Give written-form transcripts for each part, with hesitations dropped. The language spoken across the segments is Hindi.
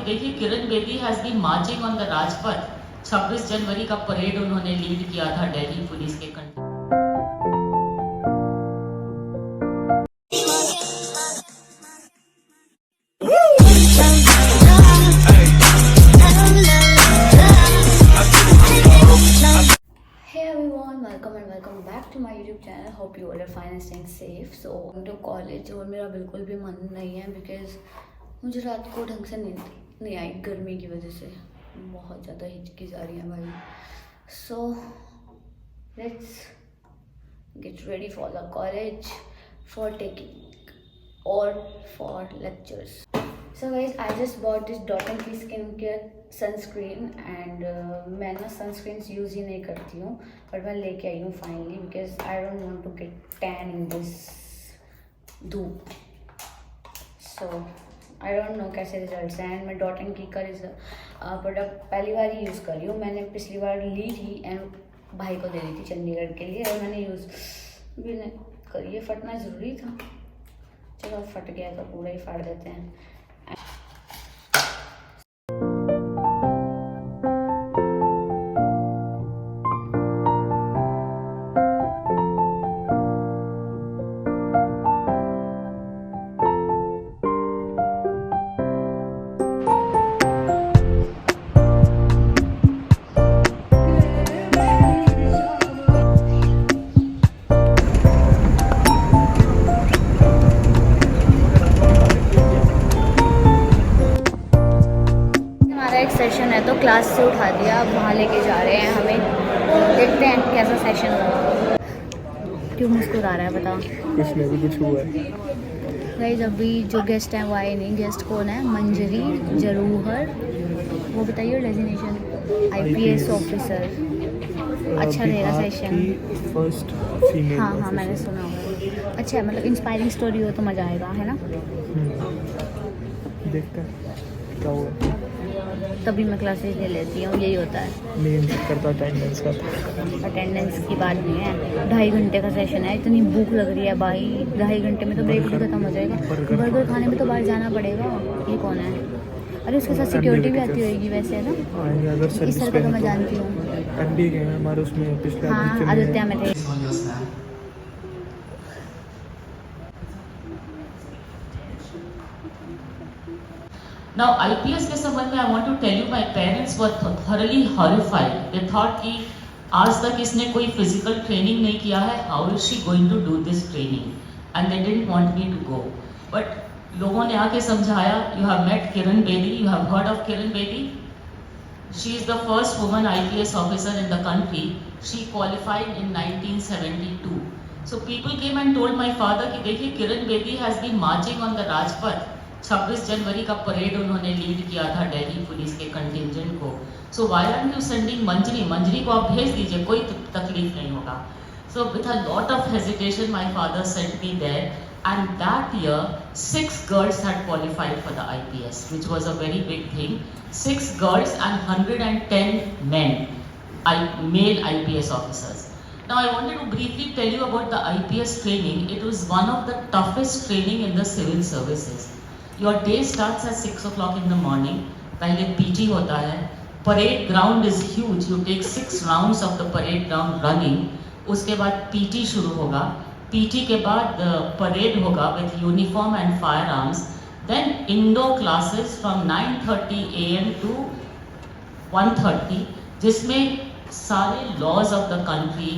कि देखिए Kiran Bedi has been marching on the Rajpath. 26 जनवरी का परेड उन्होंने लीड किया था दिल्ली पुलिस के control. Hey everyone, welcome and welcome back to my YouTube channel. Hope you all are fine and staying safe. So going to college और मेरा बिल्कुल भी मन नहीं है because मुझे रात को ढंग से नींद नहीं आई गर्मी की वजह से। बहुत ज़्यादा हिचकी जा रही है भाई। So let's get ready for the college, for taking or for lectures. So guys, I just bought this Dot & Key skincare sunscreen and मैं ना सनस्क्रीन्स यूज़ ही नहीं करती हूँ पर मैं लेके आई हूँ finally because I don't want to get tan in this धूप। सो आई डोंट नो कैसे रिजल्ट्स हैं एंड मैं डॉट एंड की का प्रोडक्ट पहली बार ही यूज़ कर रही हूँ। मैंने पिछली बार ली थी एंड भाई को दे दी थी चंडीगढ़ के लिए और मैंने यूज़ भी नहीं करी है। फटना ज़रूरी था, चलो फट गया तो पूरा ही फाड़ देते हैं। एक सेशन है तो क्लास से उठा दिया, अब वहाँ लेके जा रहे हैं हमें। देखते हैं कैसा सेशन होगा। क्यों मुस्कुरा रहा है बता? कुछ नहीं, कुछ हुआ है। गाइस अभी जो गेस्ट हैं वो आए नहीं। गेस्ट कौन है? मंजरी जरूहर, वो बताइए डेजिग्नेशन IPS ऑफिसर। अच्छा रहेगा सेशन। First female. हाँ मैंने सुना होगा। अच्छा है, मतलब इंस्पायरिंग स्टोरी हो तो मज़ा आएगा, है ना? देखते हैं क्या हुआ। तभी मैं क्लासेस ले लेती हूँ, यही होता है। नहीं करता अटेंडेंस का। अटेंडेंस की बात नहीं है, 2.5 घंटे का सेशन है। इतनी भूख लग रही है भाई, 2.5 घंटे में तो ब्रेक भी खत्म हो जाएगा। बर्गर खाने में तो बाहर जाना पड़ेगा। ये कौन है? अरे उसके साथ सिक्योरिटी भी आती होगी वैसे, है ना? इस तरह का तो मैं जानती हूँ। MBA के हमारे उसमें पिछले हाँ आदित्य में थे। Now IPS के संबंध में I want to tell you my parents were thoroughly horrified. They thought कि आज तक इसने कोई physical training नहीं किया है, how is she going to do this training? And they didn't want me to go. But लोगों ने आके समझाया, you have met Kiran Bedi, you have heard of Kiran Bedi? She is the first woman IPS officer in the country. She qualified in 1972. So people came and told my father कि देखिए Kiran Bedi has been marching on the Rajpath. 26 जनवरी का परेड उन्होंने लीड किया था दिल्ली पुलिस के कंटिंजेंट को। So why are you sending Manjari? Manjari को आप भेज दीजिए, कोई तकलीफ नहीं होगा। So with a lot of hesitation my father sent me there and that year 6 girls had qualified for the IPS which was a very big thing. 6 girls and 110 men male IPS officers. Now I wanted to briefly tell you about the IPS training. It was one of the toughest training in the civil services. Your day starts at 6 o'clock in the morning. पहले PT होता है. Parade ground is huge. You take 6 rounds of the parade ground running. उसके बाद PT शुरू होगा. PT के बाद parade होगा with uniform and firearms. Then indoor classes from 9:30 AM to 1:30, जिसमें सारे laws of the country,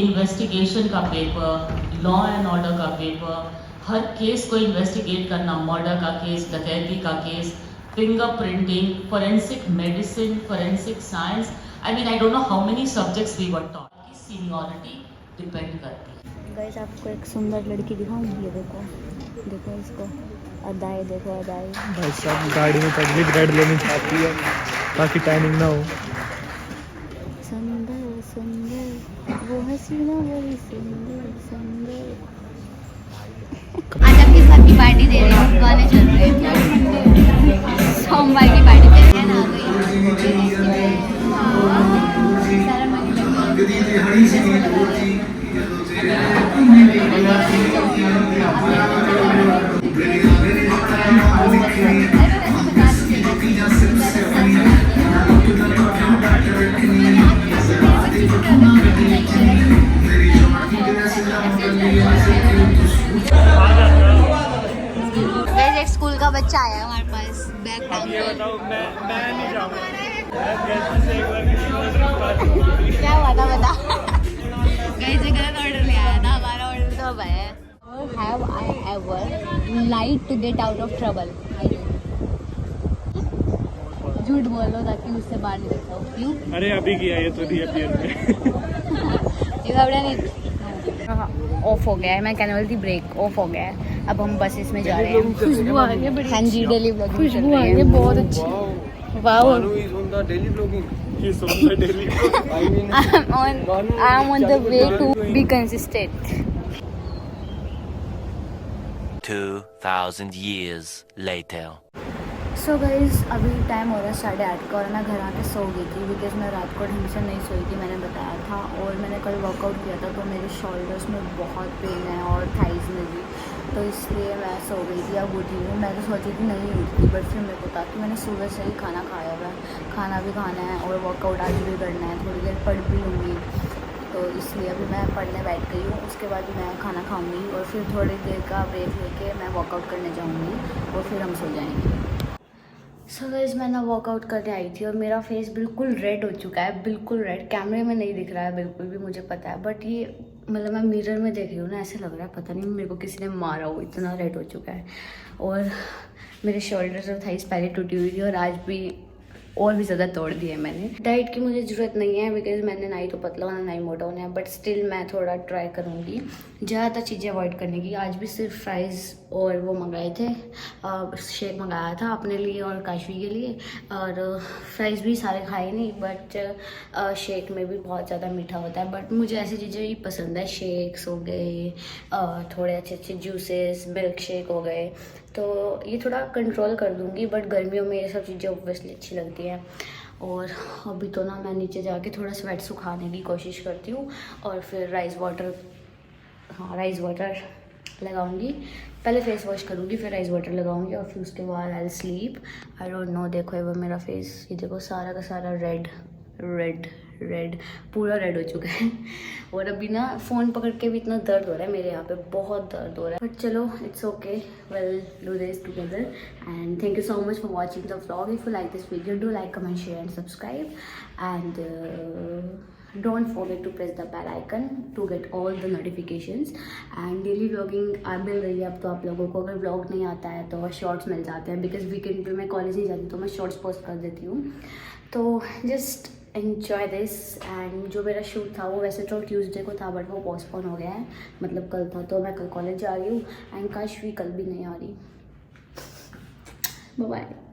investigation का paper, law and order का paper, हर केस को इन्वेस्टिगेट करना, मर्डर का केस, डकैती का case, fingerprinting, forensic medicine, forensic science. I mean I don't know how many subjects we were taught. की सीनियरिटी डिपेंड करती है। गाइस आपको एक सुंदर लड़की दिखाऊंगी, ये देखो, देखो इसको, अदाई देखो, अदाई। भाई साहब गाड़ी में पब्लिक रेड लेनी चाहती है ताकि टाइमिंग ना हो। सुंदर सुंदर वो हसीना बड़ी सुंदर सुंदर। आज आपके साथ की पार्टी दे रही हूँ, गाने चल रहे हैं। सोमवार की पार्टी दे रहे हैं ना, गाइस एक स्कूल का बच्चा आया है हमारे पास बैग टांग के। बताओ मैं नहीं जाऊंगा। से एक बार किसी ने क्या हुआ था बता। गाइस ये गलत ऑर्डर ले आया था, हमारा ऑर्डर तो अब आया है। Have I ever lied to get out of trouble? झूठ बोलो ताकि उससे बाहर निकल जाओ। क्यों? अरे अभी किया ये तो रीअपीयर में। ये कपड़ा नहीं ऑफ हो गया है, मैं कहने वाली थी ब्रेक ऑफ हो गया है। अब हम बसेस में जा रहे हैं। खुशबू आ रही है बड़ी। हाँ जी डेली व्लॉगिंग खुशबू आ रही है बहुत अच्छी। Wow. I'm on the way to be consistent. 2,000 years later. So guys अभी टाइम हो रहा है 8:30 का और मैं घर आके सो गई थी बिकॉज मैं रात को ढंग से नहीं सोई थी, मैंने बताया था। और मैंने कल वर्कआउट किया था तो मेरे शोल्डर्स में बहुत पेन है और थाइज में भी, तो इसलिए मैं सो गई थी। अब उठी हूँ, मैं तो सोची थी नहीं उठती, बट फिर मेरे को था कि मैंने सुबह से ही खाना खाया हुआ है, खाना भी खाना है और वर्कआउट आज भी करना है, थोड़ी देर पढ़ भी लूँगी। तो इसलिए अभी मैं पढ़ने बैठ गई हूँ, उसके बाद मैं खाना खाऊंगी और फिर थोड़ी देर का ब्रेक लेके मैं वर्कआउट करने जाऊँगी और फिर हम सो जाएंगे। सो गाइस मैं ना वर्कआउट करने आई थी और मेरा फेस बिल्कुल रेड हो चुका है, बिल्कुल रेड। कैमरे में नहीं दिख रहा है बिल्कुल भी, मुझे पता है, बट ये मतलब मैं मिरर में देख रही हूँ ना, ऐसे लग रहा है पता नहीं मेरे को किसी ने मारा हो, इतना रेड हो चुका है। और मेरे शोल्डर्स और थाइस पहले टूटी हुई थी और आज भी और भी ज़्यादा तोड़ दिए मैंने। डाइट की मुझे ज़रूरत नहीं है बिकॉज मैंने ना ही तो पतला होना ना ही मोटा होना है, बट स्टिल मैं थोड़ा ट्राई करूँगी ज़्यादातर चीज़ें अवॉइड करने की। आज भी सिर्फ फ्राइज़ और वो मंगाए थे, शेक मंगाया था अपने लिए और काशवी के लिए, और फ्राइज़ भी सारे खाए नहीं, बट शेक में भी बहुत ज़्यादा मीठा होता है। बट मुझे ऐसी चीज़ें ही पसंद है, शेक्स हो गए, थोड़े अच्छे अच्छे जूसेस, मिल्क शेक हो गए, तो ये थोड़ा कंट्रोल कर दूँगी। बट गर्मियों में ये सब चीज़ें ऑब्वियसली अच्छी लगती हैं। और अभी तो ना मैं नीचे जाके थोड़ा स्वेट सुखाने की कोशिश करती हूँ और फिर राइस वाटर लगाऊंगी। पहले फेस वॉश करूँगी, फिर राइस वाटर लगाऊंगी और फिर उसके बाद I sleep. I don't no, देखो ये वो मेरा फेस, ये देखो सारा का सारा रेड पूरा रेड हो चुका है। और अभी ना फ़ोन पकड़ के भी इतना दर्द हो रहा है मेरे यहाँ पे, बहुत दर्द हो रहा है। बट चलो it's okay, well do this together and thank you so much for watching the vlog. If you like this video do like, comment, share and subscribe and don't forget to press the bell icon to get all the notifications and daily vlogging मिल रही है अब तो आप लोगों को। अगर vlog नहीं आता है तो शॉर्ट्स मिल जाते हैं बिकॉज वीकेंड पे मैं कॉलेज नहीं जाती तो मैं शॉर्ट्स पोस्ट कर देती हूँ। तो जस्ट एन्जॉय दिस। एंड जो मेरा शूट था वो वैसे तो ट्यूसडे को था बट वो पोस्टपोन हो गया है, मतलब कल था, तो मैं कल कॉलेज जा रही हूँ एंड काश भी कल भी नहीं आ रही। Bye bye.